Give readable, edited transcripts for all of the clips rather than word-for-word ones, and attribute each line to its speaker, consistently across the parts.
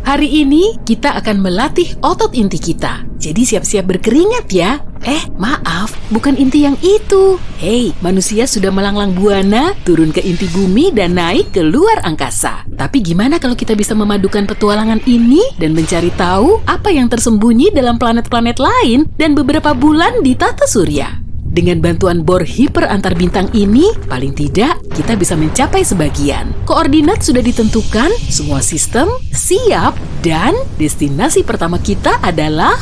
Speaker 1: Hari ini kita akan melatih otot inti kita. Jadi siap-siap berkeringat ya. Maaf, bukan inti yang itu. Hei, manusia sudah melanglang buana, turun ke inti bumi dan naik ke luar angkasa. Tapi gimana kalau kita bisa memadukan petualangan ini dan mencari tahu apa yang tersembunyi dalam planet-planet lain dan beberapa bulan di tata surya? Dengan bantuan bor hiper antar bintang ini, paling tidak kita bisa mencapai sebagian. Koordinat sudah ditentukan, semua sistem siap, dan destinasi pertama kita adalah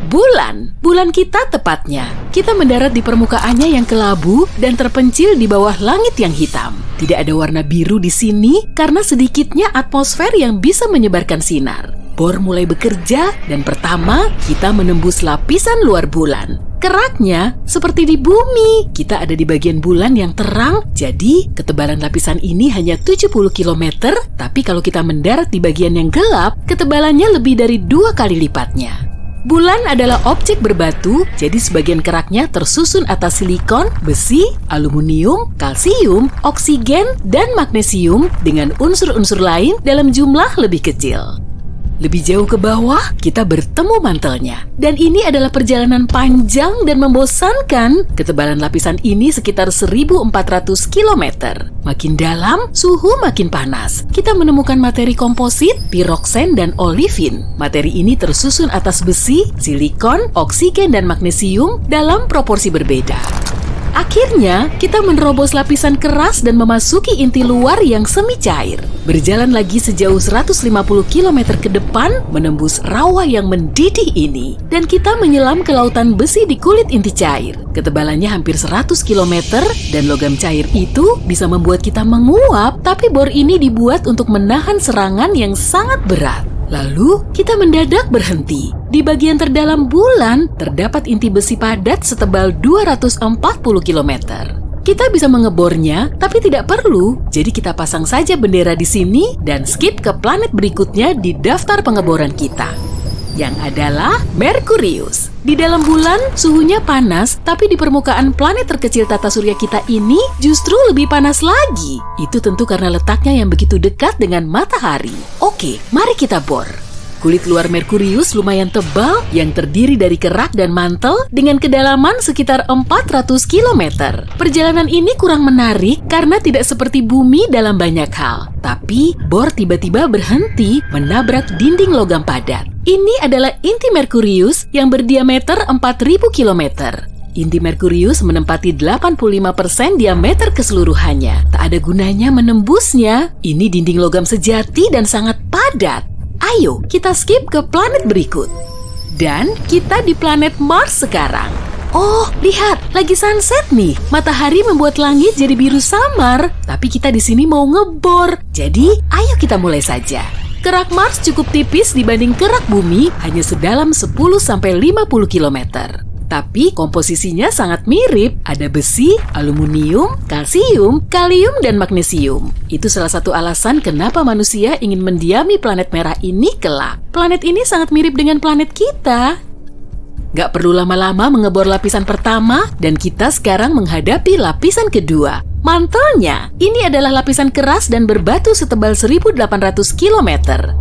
Speaker 1: bulan. Bulan kita tepatnya. Kita mendarat di permukaannya yang kelabu dan terpencil di bawah langit yang hitam. Tidak ada warna biru di sini karena sedikitnya atmosfer yang bisa menyebarkan sinar. Bor mulai bekerja dan pertama kita menembus lapisan luar bulan. Keraknya seperti di bumi. Kita ada di bagian bulan yang terang, jadi ketebalan lapisan ini hanya 70 km, tapi kalau kita mendarat di bagian yang gelap, ketebalannya lebih dari 2 kali lipatnya. Bulan adalah objek berbatu, jadi sebagian keraknya tersusun atas silikon, besi, aluminium, kalsium, oksigen, dan magnesium dengan unsur-unsur lain dalam jumlah lebih kecil. Lebih jauh ke bawah, kita bertemu mantelnya. Dan ini adalah perjalanan panjang dan membosankan. Ketebalan lapisan ini sekitar 1.400 km. Makin dalam, suhu makin panas. Kita menemukan materi komposit, piroksen, dan olivin. Materi ini tersusun atas besi, silikon, oksigen, dan magnesium dalam proporsi berbeda. Akhirnya, kita menerobos lapisan keras dan memasuki inti luar yang semi cair. Berjalan lagi sejauh 150 km ke depan, menembus rawa yang mendidih ini. Dan kita menyelam ke lautan besi di kulit inti cair. Ketebalannya hampir 100 km dan logam cair itu bisa membuat kita menguap, tapi bor ini dibuat untuk menahan serangan yang sangat berat. Lalu, kita mendadak berhenti. Di bagian terdalam bulan, terdapat inti besi padat setebal 240 km. Kita bisa mengebornya, tapi tidak perlu. Jadi kita pasang saja bendera di sini dan skip ke planet berikutnya di daftar pengeboran kita, yang adalah Merkurius. Di dalam bulan, suhunya panas, tapi di permukaan planet terkecil tata surya kita ini justru lebih panas lagi. Itu tentu karena letaknya yang begitu dekat dengan matahari. Oke, mari kita bor. Kulit luar Merkurius lumayan tebal yang terdiri dari kerak dan mantel dengan kedalaman sekitar 400 km. Perjalanan ini kurang menarik karena tidak seperti bumi dalam banyak hal. Tapi, bor tiba-tiba berhenti menabrak dinding logam padat. Ini adalah inti Merkurius yang berdiameter 4.000 km. Inti Merkurius menempati 85% diameter keseluruhannya. Tak ada gunanya menembusnya. Ini dinding logam sejati dan sangat padat. Ayo, kita skip ke planet berikut. Dan kita di planet Mars sekarang. Oh, lihat, lagi sunset nih. Matahari membuat langit jadi biru samar. Tapi kita di sini mau ngebor. Jadi, ayo kita mulai saja. Kerak Mars cukup tipis dibanding kerak bumi, hanya sedalam 10-50 km. Tapi komposisinya sangat mirip, ada besi, aluminium, kalsium, kalium, dan magnesium. Itu salah satu alasan kenapa manusia ingin mendiami planet merah ini kelak. Planet ini sangat mirip dengan planet kita. Gak perlu lama-lama mengebor lapisan pertama, dan kita sekarang menghadapi lapisan kedua. Mantelnya, ini adalah lapisan keras dan berbatu setebal 1.800 km.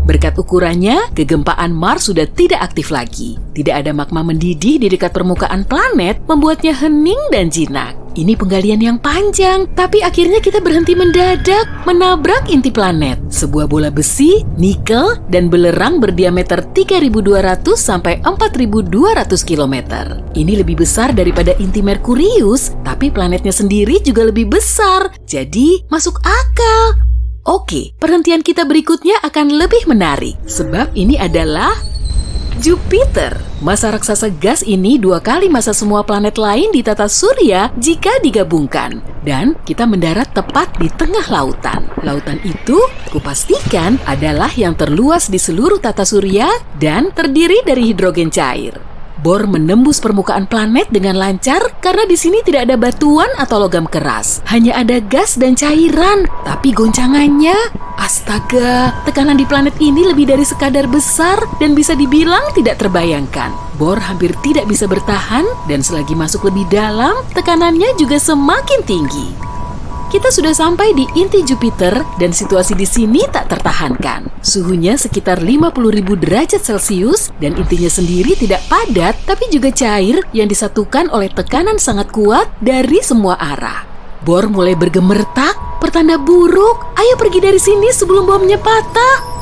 Speaker 1: Berkat ukurannya, kegempaan Mars sudah tidak aktif lagi. Tidak ada magma mendidih di dekat permukaan planet, membuatnya hening dan jinak. Ini penggalian yang panjang, tapi akhirnya kita berhenti mendadak, menabrak inti planet. Sebuah bola besi, nikel, dan belerang berdiameter 3.200 sampai 4.200 km. Ini lebih besar daripada inti Merkurius, tapi planetnya sendiri juga lebih besar. Jadi, masuk akal. Oke, perhentian kita berikutnya akan lebih menarik, sebab ini adalah Jupiter. Massa raksasa gas ini 2 kali massa semua planet lain di tata surya jika digabungkan. Dan kita mendarat tepat di tengah lautan. Lautan itu, kupastikan, adalah yang terluas di seluruh tata surya dan terdiri dari hidrogen cair. Bor menembus permukaan planet dengan lancar karena di sini tidak ada batuan atau logam keras. Hanya ada gas dan cairan. Tapi goncangannya, astaga, tekanan di planet ini lebih dari sekadar besar dan bisa dibilang tidak terbayangkan. Bor hampir tidak bisa bertahan dan selagi masuk lebih dalam, tekanannya juga semakin tinggi. kita sudah sampai di inti Jupiter dan situasi di sini tak tertahankan. Suhunya sekitar 50.000 derajat Celcius dan intinya sendiri tidak padat tapi juga cair yang disatukan oleh tekanan sangat kuat dari semua arah. Bor mulai bergemertak, pertanda buruk. Ayo pergi dari sini sebelum bomnya patah.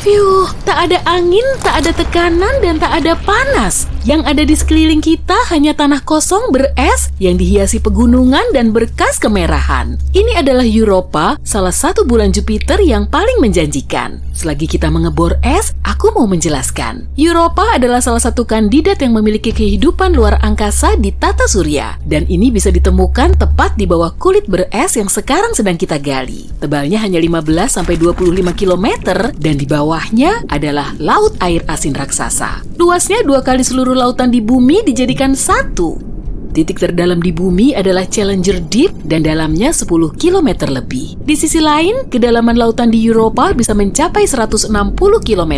Speaker 1: Fiuh, tak ada angin, tak ada tekanan, dan tak ada panas. Yang ada di sekeliling kita hanya tanah kosong beres yang dihiasi pegunungan dan berkas kemerahan. Ini adalah Europa, salah satu bulan Jupiter yang paling menjanjikan. Selagi kita mengebor es, aku mau menjelaskan. Europa adalah salah satu kandidat yang memiliki kehidupan luar angkasa di tata surya. Dan ini bisa ditemukan tepat di bawah kulit beres yang sekarang sedang kita gali. Tebalnya hanya 15-25 km dan di bawahnya adalah laut air asin raksasa. Luasnya 2 kali seluruh lautan di bumi dijadikan satu. Titik terdalam di bumi adalah Challenger Deep dan dalamnya 10 km lebih. Di sisi lain, kedalaman lautan di Europa bisa mencapai 160 km.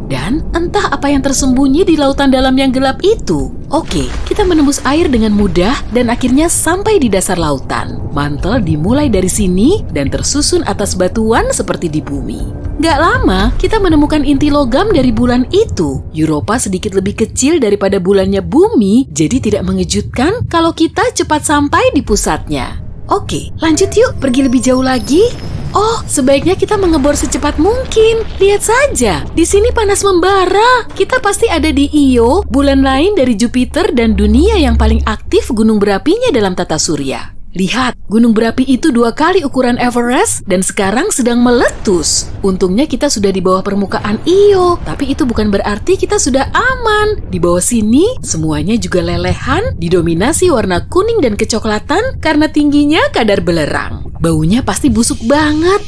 Speaker 1: Dan entah apa yang tersembunyi di lautan dalam yang gelap itu. Oke, kita menembus air dengan mudah dan akhirnya sampai di dasar lautan. Mantel dimulai dari sini dan tersusun atas batuan seperti di bumi. Gak lama, kita menemukan inti logam dari bulan itu. Europa sedikit lebih kecil daripada bulannya bumi, jadi tidak mengejutkan kalau kita cepat sampai di pusatnya. Oke, lanjut yuk, pergi lebih jauh lagi. Oh, sebaiknya kita mengebor secepat mungkin. Lihat saja, di sini panas membara. Kita pasti ada di Io, bulan lain dari Jupiter dan dunia yang paling aktif gunung berapinya dalam tata surya. Lihat, gunung berapi itu 2 kali ukuran Everest dan sekarang sedang meletus. Untungnya kita sudah di bawah permukaan Io, tapi itu bukan berarti kita sudah aman. Di bawah sini, semuanya juga lelehan, didominasi warna kuning dan kecoklatan karena tingginya kadar belerang. Baunya pasti busuk banget.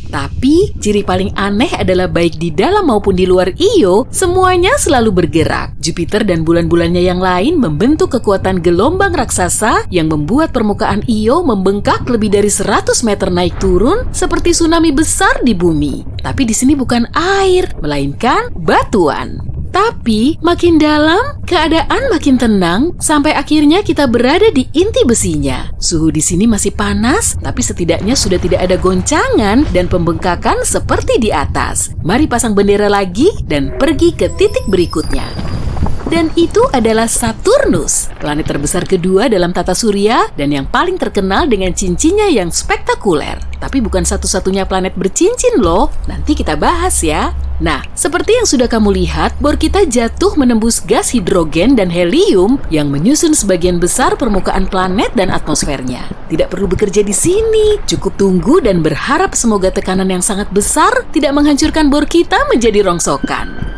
Speaker 1: Tapi, ciri paling aneh adalah baik di dalam maupun di luar Io, semuanya selalu bergerak. Jupiter dan bulan-bulannya yang lain membentuk kekuatan gelombang raksasa yang membuat permukaan Io membengkak lebih dari 100 meter naik turun seperti tsunami besar di bumi. Tapi di sini bukan air, melainkan batuan. Tapi, makin dalam, keadaan makin tenang, sampai akhirnya kita berada di inti besinya. Suhu di sini masih panas, tapi setidaknya sudah tidak ada goncangan dan pembengkakan seperti di atas. Mari pasang bendera lagi dan pergi ke titik berikutnya. Dan itu adalah Saturnus, planet terbesar kedua dalam tata surya dan yang paling terkenal dengan cincinnya yang spektakuler. Tapi bukan satu-satunya planet bercincin loh, nanti kita bahas ya. Nah, seperti yang sudah kamu lihat, bor kita jatuh menembus gas hidrogen dan helium yang menyusun sebagian besar permukaan planet dan atmosfernya. Tidak perlu bekerja di sini, cukup tunggu dan berharap semoga tekanan yang sangat besar tidak menghancurkan bor kita menjadi rongsokan.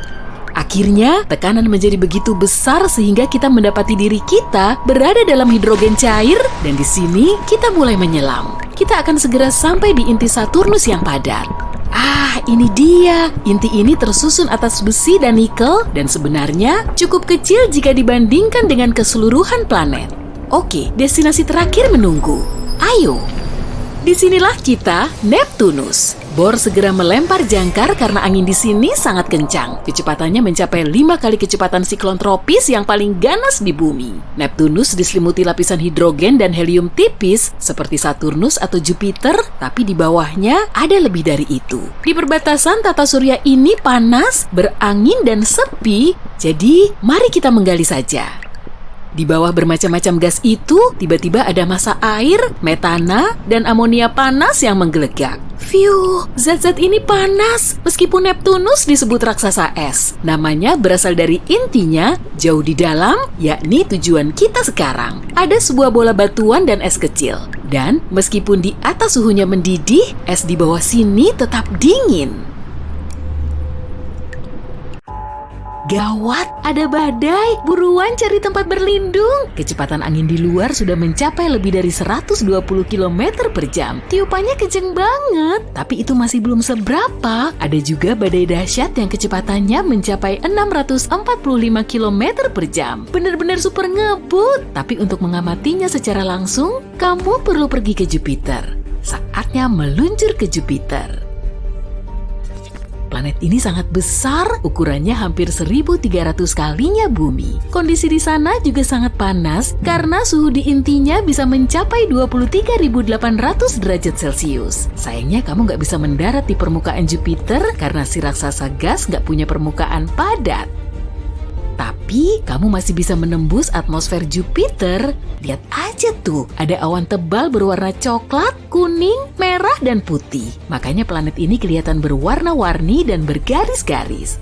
Speaker 1: Akhirnya, tekanan menjadi begitu besar sehingga kita mendapati diri kita berada dalam hidrogen cair dan di sini kita mulai menyelam. Kita akan segera sampai di inti Saturnus yang padat. Ah, ini dia. Inti ini tersusun atas besi dan nikel dan sebenarnya cukup kecil jika dibandingkan dengan keseluruhan planet. Oke, destinasi terakhir menunggu. Ayo. Disinilah kita, Neptunus. Bor segera melempar jangkar karena angin di sini sangat kencang. Kecepatannya mencapai 5 kali kecepatan siklon tropis yang paling ganas di bumi. Neptunus diselimuti lapisan hidrogen dan helium tipis seperti Saturnus atau Jupiter, tapi di bawahnya ada lebih dari itu. Di perbatasan tata surya ini panas, berangin dan sepi, jadi mari kita menggali saja. Di bawah bermacam-macam gas itu, tiba-tiba ada massa air, metana, dan amonia panas yang menggelegak. Fiuh, zat-zat ini panas. Meskipun Neptunus disebut raksasa es, namanya berasal dari intinya jauh di dalam, yakni tujuan kita sekarang. Ada sebuah bola batuan dan es kecil. Dan meskipun di atas suhunya mendidih, es di bawah sini tetap dingin. Gawat, ada badai. Buruan cari tempat berlindung. Kecepatan angin di luar sudah mencapai lebih dari 120 km per jam. Tiupannya kenceng banget. Tapi itu masih belum seberapa. Ada juga badai dahsyat yang kecepatannya mencapai 645 km per jam. Benar-benar super ngebut. Tapi untuk mengamatinya secara langsung, kamu perlu pergi ke Jupiter. Saatnya meluncur ke Jupiter. Planet ini sangat besar, ukurannya hampir 1.300 kalinya bumi. Kondisi di sana juga sangat panas karena suhu di intinya bisa mencapai 23.800 derajat Celcius. Sayangnya kamu nggak bisa mendarat di permukaan Jupiter karena si raksasa gas nggak punya permukaan padat. Tapi kamu masih bisa menembus atmosfer Jupiter. Lihat aja tuh, ada awan tebal berwarna coklat, kuning, merah, dan putih. Makanya planet ini kelihatan berwarna-warni dan bergaris-garis.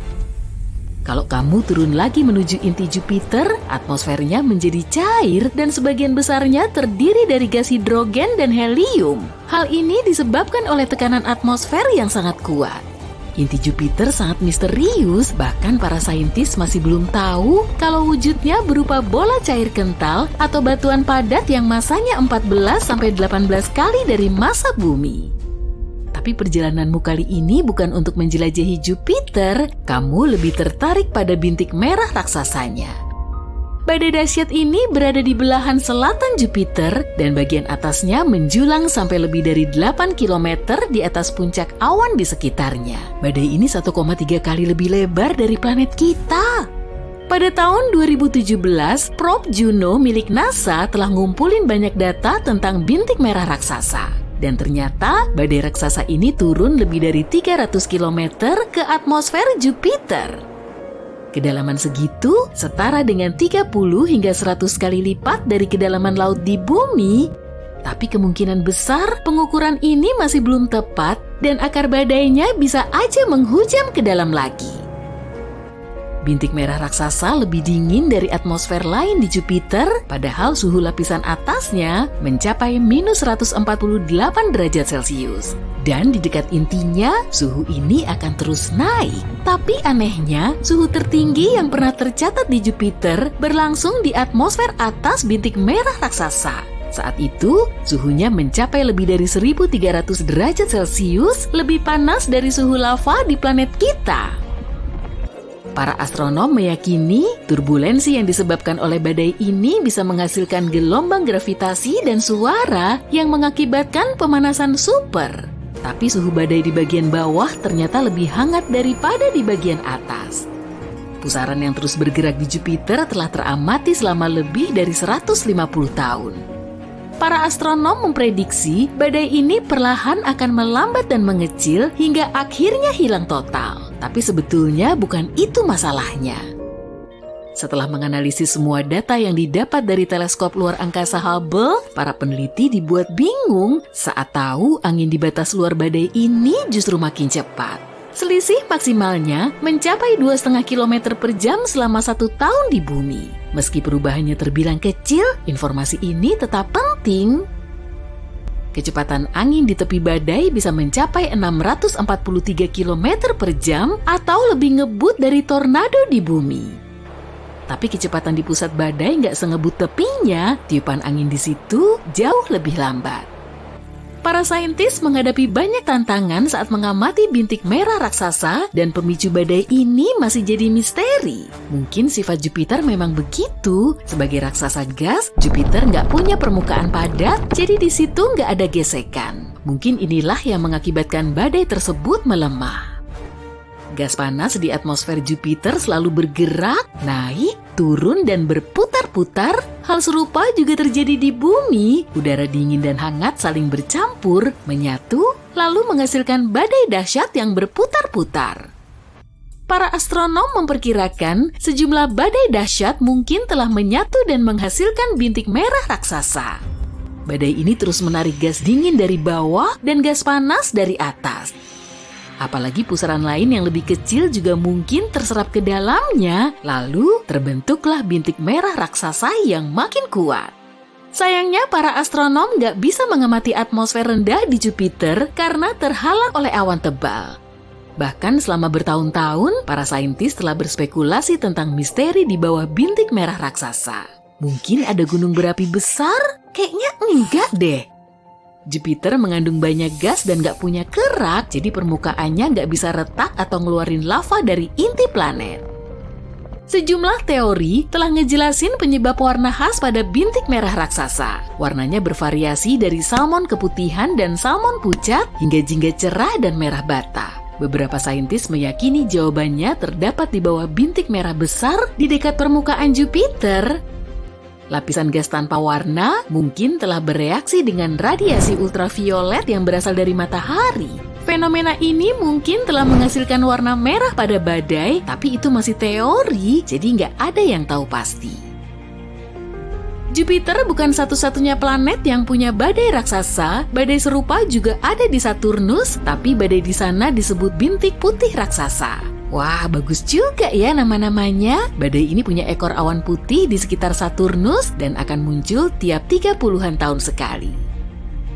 Speaker 1: Kalau kamu turun lagi menuju inti Jupiter, atmosfernya menjadi cair dan sebagian besarnya terdiri dari gas hidrogen dan helium. Hal ini disebabkan oleh tekanan atmosfer yang sangat kuat. Inti Jupiter sangat misterius, bahkan para saintis masih belum tahu kalau wujudnya berupa bola cair kental atau batuan padat yang masanya 14-18 kali dari massa bumi. Tapi perjalananmu kali ini bukan untuk menjelajahi Jupiter, kamu lebih tertarik pada bintik merah raksasanya. Badai dahsyat ini berada di belahan selatan Jupiter dan bagian atasnya menjulang sampai lebih dari 8 km di atas puncak awan di sekitarnya. Badai ini 1,3 kali lebih lebar dari planet kita. Pada tahun 2017, probe Juno milik NASA telah ngumpulin banyak data tentang bintik merah raksasa. Dan ternyata badai raksasa ini turun lebih dari 300 km ke atmosfer Jupiter. Kedalaman segitu setara dengan 30 hingga 100 kali lipat dari kedalaman laut di bumi. Tapi kemungkinan besar pengukuran ini masih belum tepat dan akar badainya bisa aja menghujam ke dalam lagi. Bintik merah raksasa lebih dingin dari atmosfer lain di Jupiter, padahal suhu lapisan atasnya mencapai minus 148 derajat Celcius. Dan di dekat intinya, suhu ini akan terus naik. Tapi anehnya, suhu tertinggi yang pernah tercatat di Jupiter berlangsung di atmosfer atas bintik merah raksasa. Saat itu, suhunya mencapai lebih dari 1.300 derajat Celcius, lebih panas dari suhu lava di planet kita. Para astronom meyakini turbulensi yang disebabkan oleh badai ini bisa menghasilkan gelombang gravitasi dan suara yang mengakibatkan pemanasan super. Tapi suhu badai di bagian bawah ternyata lebih hangat daripada di bagian atas. Pusaran yang terus bergerak di Jupiter telah teramati selama lebih dari 150 tahun. Para astronom memprediksi badai ini perlahan akan melambat dan mengecil hingga akhirnya hilang total. Tapi sebetulnya bukan itu masalahnya. Setelah menganalisis semua data yang didapat dari teleskop luar angkasa Hubble, para peneliti dibuat bingung saat tahu angin di batas luar badai ini justru makin cepat. Selisih maksimalnya mencapai 2,5 km per jam selama 1 tahun di bumi. Meski perubahannya terbilang kecil, informasi ini tetap penting. Kecepatan angin di tepi badai bisa mencapai 643 km per jam atau lebih ngebut dari tornado di bumi. Tapi kecepatan di pusat badai nggak sengebut tepinya, tiupan angin di situ jauh lebih lambat. Para saintis menghadapi banyak tantangan saat mengamati bintik merah raksasa dan pemicu badai ini masih jadi misteri. Mungkin sifat Jupiter memang begitu. Sebagai raksasa gas, Jupiter nggak punya permukaan padat, jadi di situ nggak ada gesekan. Mungkin inilah yang mengakibatkan badai tersebut melemah. Gas panas di atmosfer Jupiter selalu bergerak, naik, turun, dan berputar-putar. Hal serupa juga terjadi di bumi. Udara dingin dan hangat saling bercampur, menyatu, lalu menghasilkan badai dahsyat yang berputar-putar. Para astronom memperkirakan sejumlah badai dahsyat mungkin telah menyatu dan menghasilkan bintik merah raksasa. Badai ini terus menarik gas dingin dari bawah dan gas panas dari atas. Apalagi pusaran lain yang lebih kecil juga mungkin terserap ke dalamnya, lalu terbentuklah bintik merah raksasa yang makin kuat. Sayangnya para astronom nggak bisa mengamati atmosfer rendah di Jupiter karena terhalang oleh awan tebal. Bahkan selama bertahun-tahun, para saintis telah berspekulasi tentang misteri di bawah bintik merah raksasa. Mungkin ada gunung berapi besar? Kayaknya enggak deh. Jupiter mengandung banyak gas dan nggak punya kerak, jadi permukaannya nggak bisa retak atau ngeluarin lava dari inti planet. Sejumlah teori telah ngejelasin penyebab warna khas pada bintik merah raksasa. Warnanya bervariasi dari salmon keputihan dan salmon pucat hingga jingga cerah dan merah bata. Beberapa saintis meyakini jawabannya terdapat di bawah bintik merah besar di dekat permukaan Jupiter. Lapisan gas tanpa warna mungkin telah bereaksi dengan radiasi ultraviolet yang berasal dari matahari. Fenomena ini mungkin telah menghasilkan warna merah pada badai, tapi itu masih teori, jadi nggak ada yang tahu pasti. Jupiter bukan satu-satunya planet yang punya badai raksasa. Badai serupa juga ada di Saturnus, tapi badai di sana disebut bintik putih raksasa. Wah, bagus juga ya nama-namanya. Badai ini punya ekor awan putih di sekitar Saturnus dan akan muncul tiap 30-an tahun sekali.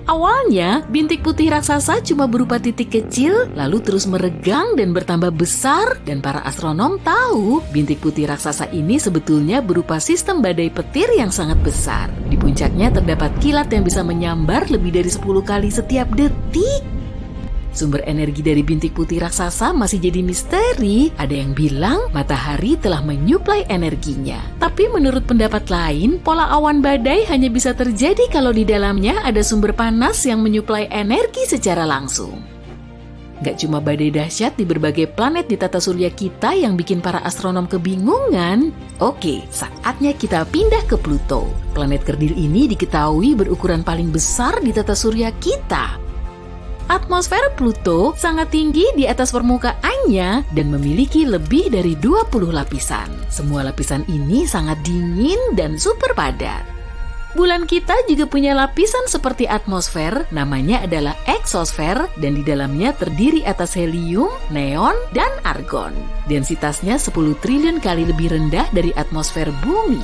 Speaker 1: Awalnya, bintik putih raksasa cuma berupa titik kecil, lalu terus meregang dan bertambah besar, dan para astronom tahu bintik putih raksasa ini sebetulnya berupa sistem badai petir yang sangat besar. Di puncaknya terdapat kilat yang bisa menyambar lebih dari 10 kali setiap detik. Sumber energi dari bintik putih raksasa masih jadi misteri. Ada yang bilang matahari telah menyuplai energinya. Tapi menurut pendapat lain, pola awan badai hanya bisa terjadi kalau di dalamnya ada sumber panas yang menyuplai energi secara langsung. Gak cuma badai dahsyat di berbagai planet di tata surya kita yang bikin para astronom kebingungan. Oke, saatnya kita pindah ke Pluto. Planet kerdil ini diketahui berukuran paling besar di tata surya kita. Atmosfer Pluto sangat tinggi di atas permukaannya dan memiliki lebih dari 20 lapisan. Semua lapisan ini sangat dingin dan super padat. Bulan kita juga punya lapisan seperti atmosfer, namanya adalah eksosfer, dan di dalamnya terdiri atas helium, neon, dan argon. Densitasnya 10 triliun kali lebih rendah dari atmosfer bumi.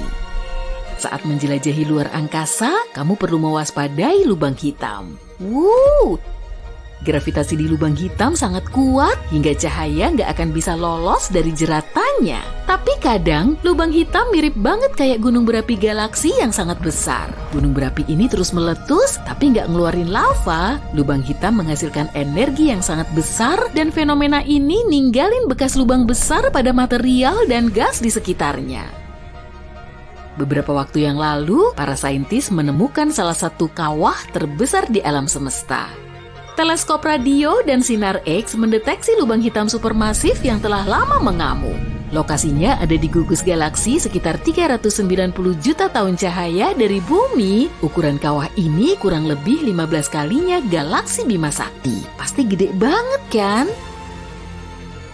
Speaker 1: Saat menjelajahi luar angkasa, kamu perlu mewaspadai lubang hitam. Gravitasi di lubang hitam sangat kuat hingga cahaya nggak akan bisa lolos dari jeratannya. Tapi kadang lubang hitam mirip banget kayak gunung berapi galaksi yang sangat besar. Gunung berapi ini terus meletus tapi nggak ngeluarin lava. Lubang hitam menghasilkan energi yang sangat besar dan fenomena ini ninggalin bekas lubang besar pada material dan gas di sekitarnya. Beberapa waktu yang lalu, para saintis menemukan salah satu kawah terbesar di alam semesta. Teleskop radio dan sinar X mendeteksi lubang hitam supermasif yang telah lama mengamuk. Lokasinya ada di gugus galaksi sekitar 390 juta tahun cahaya dari bumi. Ukuran kawah ini kurang lebih 15 kalinya galaksi Bima Sakti. Pasti gede banget kan?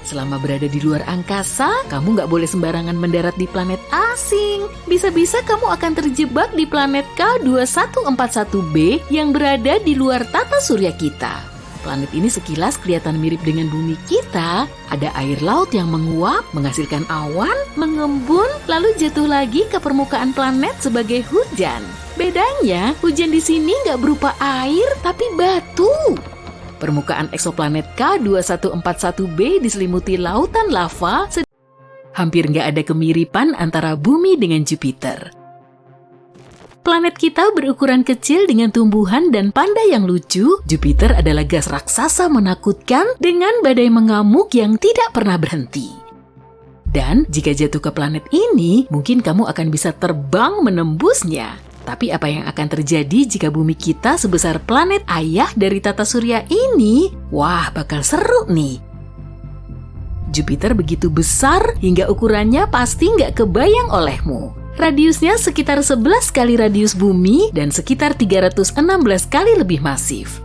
Speaker 1: Selama berada di luar angkasa, kamu nggak boleh sembarangan mendarat di planet asing. Bisa-bisa kamu akan terjebak di planet K2141b yang berada di luar tata surya kita. Planet ini sekilas kelihatan mirip dengan bumi kita. Ada air laut yang menguap, menghasilkan awan, mengembun, lalu jatuh lagi ke permukaan planet sebagai hujan. Bedanya, hujan di sini nggak berupa air, tapi batu. Permukaan eksoplanet K2141b diselimuti lautan lava. Hampir nggak ada kemiripan antara bumi dengan Jupiter. Planet kita berukuran kecil dengan tumbuhan dan panda yang lucu. Jupiter adalah gas raksasa menakutkan dengan badai mengamuk yang tidak pernah berhenti. Dan jika jatuh ke planet ini, mungkin kamu akan bisa terbang menembusnya. Tapi apa yang akan terjadi jika bumi kita sebesar planet ayah dari tata surya ini? Wah, bakal seru nih. Jupiter begitu besar hingga ukurannya pasti nggak kebayang olehmu. Radiusnya sekitar 11 kali radius bumi dan sekitar 316 kali lebih masif.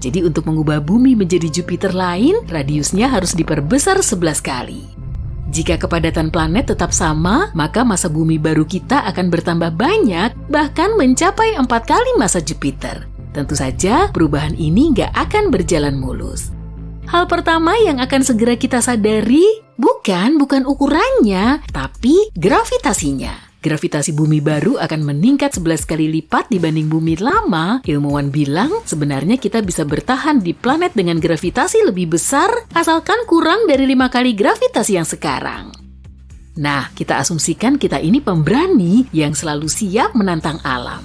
Speaker 1: Jadi untuk mengubah bumi menjadi Jupiter lain, radiusnya harus diperbesar 11 kali. Jika kepadatan planet tetap sama, maka masa bumi baru kita akan bertambah banyak, bahkan mencapai 4 kali masa Jupiter. Tentu saja, perubahan ini nggak akan berjalan mulus. Hal pertama yang akan segera kita sadari, bukan ukurannya, tapi gravitasinya. Gravitasi bumi baru akan meningkat 11 kali lipat dibanding bumi lama. Ilmuwan bilang sebenarnya kita bisa bertahan di planet dengan gravitasi lebih besar asalkan kurang dari 5 kali gravitasi yang sekarang. Nah, kita asumsikan kita ini pemberani yang selalu siap menantang alam.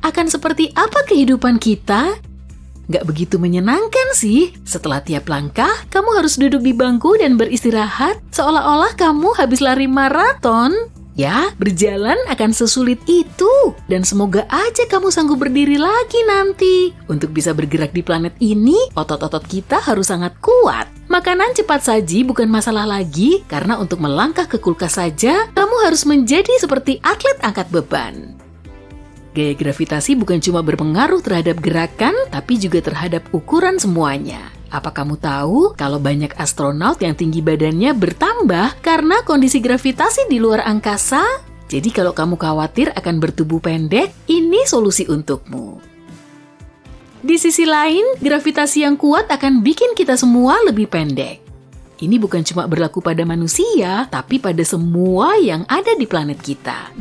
Speaker 1: Akan seperti apa kehidupan kita? Gak begitu menyenangkan sih. Setelah tiap langkah, kamu harus duduk di bangku dan beristirahat seolah-olah kamu habis lari maraton. Ya, berjalan akan sesulit itu. Dan semoga aja kamu sanggup berdiri lagi nanti. Untuk bisa bergerak di planet ini, otot-otot kita harus sangat kuat. Makanan cepat saji bukan masalah lagi, karena untuk melangkah ke kulkas saja, kamu harus menjadi seperti atlet angkat beban. Gaya gravitasi bukan cuma berpengaruh terhadap gerakan, tapi juga terhadap ukuran semuanya. Apa kamu tahu kalau banyak astronaut yang tinggi badannya bertambah karena kondisi gravitasi di luar angkasa? Jadi kalau kamu khawatir akan bertubuh pendek, ini solusi untukmu. Di sisi lain, gravitasi yang kuat akan bikin kita semua lebih pendek. Ini bukan cuma berlaku pada manusia, tapi pada semua yang ada di planet kita.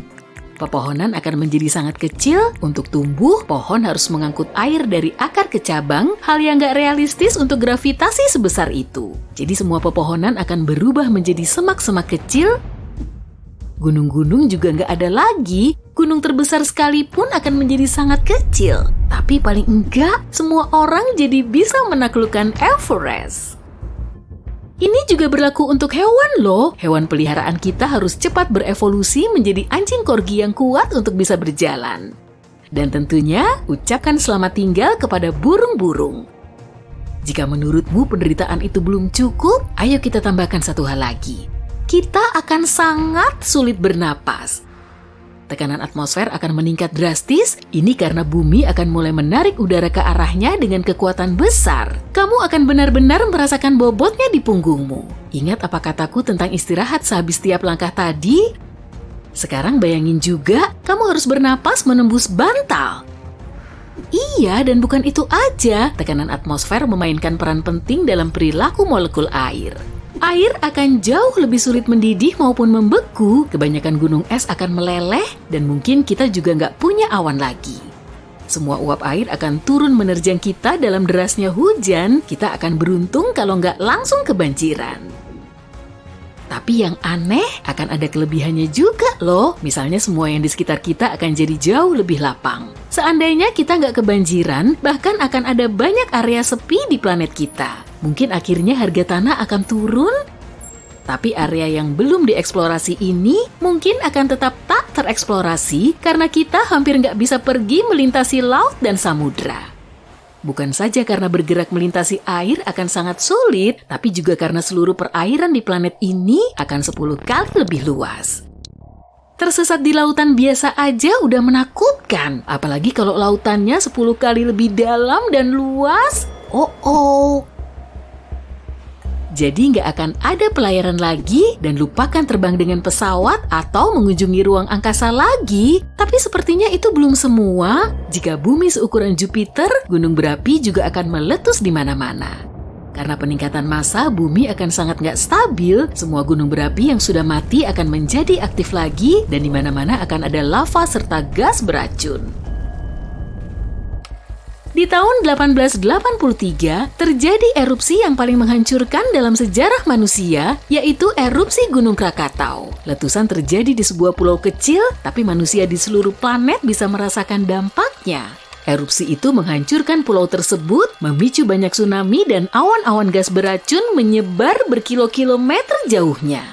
Speaker 1: Pepohonan akan menjadi sangat kecil. Untuk tumbuh, pohon harus mengangkut air dari akar ke cabang, hal yang gak realistis untuk gravitasi sebesar itu. Jadi semua pepohonan akan berubah menjadi semak-semak kecil. Gunung-gunung juga gak ada lagi. Gunung terbesar sekalipun akan menjadi sangat kecil. Tapi paling enggak, semua orang jadi bisa menaklukkan Everest. Ini juga berlaku untuk hewan loh. Hewan peliharaan kita harus cepat berevolusi menjadi anjing corgi yang kuat untuk bisa berjalan. Dan tentunya, ucapkan selamat tinggal kepada burung-burung. Jika menurutmu penderitaan itu belum cukup, ayo kita tambahkan satu hal lagi. Kita akan sangat sulit bernapas. Tekanan atmosfer akan meningkat drastis, ini karena bumi akan mulai menarik udara ke arahnya dengan kekuatan besar. Kamu akan benar-benar merasakan bobotnya di punggungmu. Ingat apa kataku tentang istirahat sehabis tiap langkah tadi? Sekarang bayangin juga, kamu harus bernapas menembus bantal. Iya, dan bukan itu aja, tekanan atmosfer memainkan peran penting dalam perilaku molekul air. Air akan jauh lebih sulit mendidih maupun membeku, kebanyakan gunung es akan meleleh, dan mungkin kita juga nggak punya awan lagi. Semua uap air akan turun menerjang kita dalam derasnya hujan, kita akan beruntung kalau nggak langsung kebanjiran. Tapi yang aneh, akan ada kelebihannya juga loh. Misalnya semua yang di sekitar kita akan jadi jauh lebih lapang. Seandainya kita nggak kebanjiran, bahkan akan ada banyak area sepi di planet kita. Mungkin akhirnya harga tanah akan turun, tapi area yang belum dieksplorasi ini mungkin akan tetap tak tereksplorasi karena kita hampir nggak bisa pergi melintasi laut dan samudra. Bukan saja karena bergerak melintasi air akan sangat sulit, tapi juga karena seluruh perairan di planet ini akan 10 kali lebih luas. Tersesat di lautan biasa aja udah menakutkan, apalagi kalau lautannya 10 kali lebih dalam dan luas. Jadi nggak akan ada pelayaran lagi dan lupakan terbang dengan pesawat atau mengunjungi ruang angkasa lagi. Tapi sepertinya itu belum semua. Jika bumi seukuran Jupiter, gunung berapi juga akan meletus di mana-mana. Karena peningkatan massa, bumi akan sangat nggak stabil. Semua gunung berapi yang sudah mati akan menjadi aktif lagi dan di mana-mana akan ada lava serta gas beracun. Di tahun 1883, terjadi erupsi yang paling menghancurkan dalam sejarah manusia, yaitu erupsi Gunung Krakatau. Letusan terjadi di sebuah pulau kecil, tapi manusia di seluruh planet bisa merasakan dampaknya. Erupsi itu menghancurkan pulau tersebut, memicu banyak tsunami dan awan-awan gas beracun menyebar berkilo-kilometer jauhnya.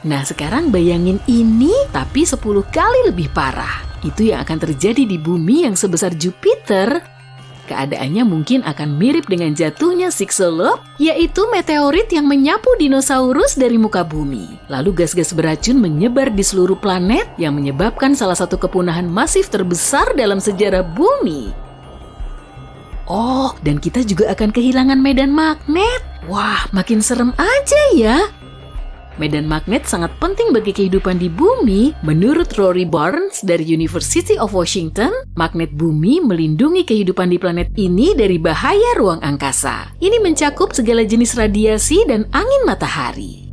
Speaker 1: Nah, sekarang bayangin ini, tapi 10 kali lebih parah. Itu yang akan terjadi di bumi yang sebesar Jupiter. Keadaannya mungkin akan mirip dengan jatuhnya Chicxulub, yaitu meteorit yang menyapu dinosaurus dari muka bumi. Lalu gas-gas beracun menyebar di seluruh planet yang menyebabkan salah satu kepunahan masif terbesar dalam sejarah bumi. Oh, dan kita juga akan kehilangan medan magnet. Wah, makin serem aja ya. Medan magnet sangat penting bagi kehidupan di bumi. Menurut Rory Barnes dari University of Washington, magnet bumi melindungi kehidupan di planet ini dari bahaya ruang angkasa. Ini mencakup segala jenis radiasi dan angin matahari.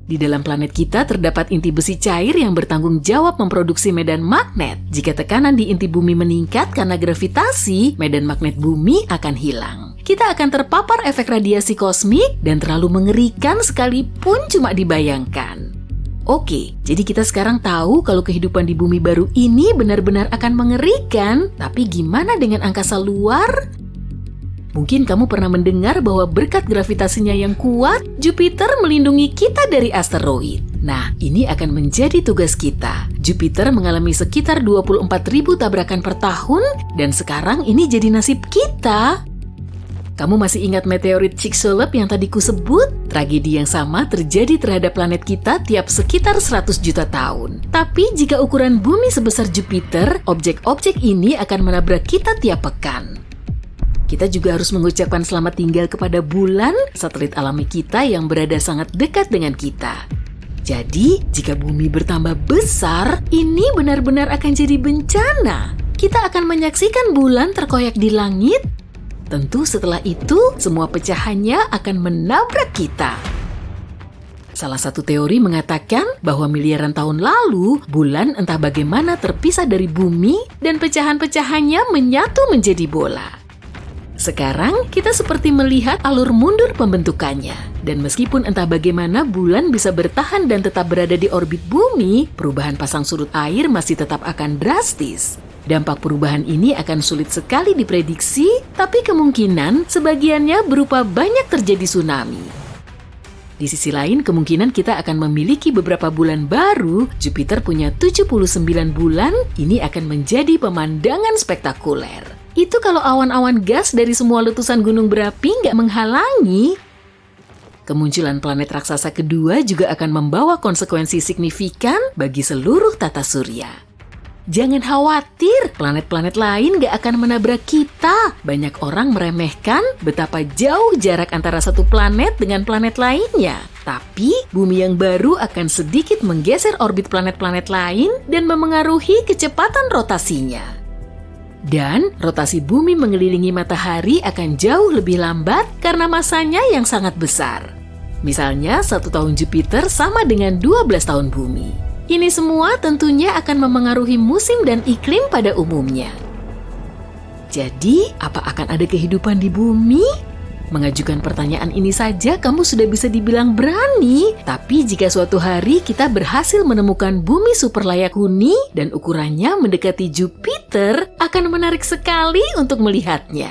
Speaker 1: Di dalam planet kita terdapat inti besi cair yang bertanggung jawab memproduksi medan magnet. Jika tekanan di inti bumi meningkat karena gravitasi, medan magnet bumi akan hilang. Kita akan terpapar efek radiasi kosmik dan terlalu mengerikan sekalipun cuma dibayangkan. Oke, jadi kita sekarang tahu kalau kehidupan di bumi baru ini benar-benar akan mengerikan, tapi gimana dengan angkasa luar? Mungkin kamu pernah mendengar bahwa berkat gravitasinya yang kuat, Jupiter melindungi kita dari asteroid. Nah, ini akan menjadi tugas kita. Jupiter mengalami sekitar 24.000 tabrakan per tahun, dan sekarang ini jadi nasib kita. Kamu masih ingat meteorit Chicxulub yang tadi kusebut? Tragedi yang sama terjadi terhadap planet kita tiap sekitar 100 juta tahun. Tapi jika ukuran bumi sebesar Jupiter, objek-objek ini akan menabrak kita tiap pekan. Kita juga harus mengucapkan selamat tinggal kepada bulan, satelit alami kita yang berada sangat dekat dengan kita. Jadi, jika bumi bertambah besar, ini benar-benar akan jadi bencana. Kita akan menyaksikan bulan terkoyak di langit. Tentu setelah itu, semua pecahannya akan menabrak kita. Salah satu teori mengatakan bahwa miliaran tahun lalu, bulan entah bagaimana terpisah dari bumi dan pecahan-pecahannya menyatu menjadi bola. Sekarang, kita seperti melihat alur mundur pembentukannya. Dan meskipun entah bagaimana bulan bisa bertahan dan tetap berada di orbit bumi, perubahan pasang surut air masih tetap akan drastis. Dampak perubahan ini akan sulit sekali diprediksi, tapi kemungkinan sebagiannya berupa banyak terjadi tsunami. Di sisi lain, kemungkinan kita akan memiliki beberapa bulan baru. Jupiter punya 79 bulan, ini akan menjadi pemandangan spektakuler. Itu kalau awan-awan gas dari semua letusan gunung berapi nggak menghalangi. Kemunculan planet raksasa kedua juga akan membawa konsekuensi signifikan bagi seluruh tata surya. Jangan khawatir, planet-planet lain nggak akan menabrak kita. Banyak orang meremehkan betapa jauh jarak antara satu planet dengan planet lainnya. Tapi, bumi yang baru akan sedikit menggeser orbit planet-planet lain dan memengaruhi kecepatan rotasinya. Dan rotasi bumi mengelilingi matahari akan jauh lebih lambat karena masanya yang sangat besar. Misalnya, 1 tahun Jupiter sama dengan 12 tahun bumi. Ini semua tentunya akan memengaruhi musim dan iklim pada umumnya. Jadi, apa akan ada kehidupan di bumi? Mengajukan pertanyaan ini saja kamu sudah bisa dibilang berani. Tapi jika suatu hari kita berhasil menemukan bumi super layak huni dan ukurannya mendekati Jupiter, akan menarik sekali untuk melihatnya.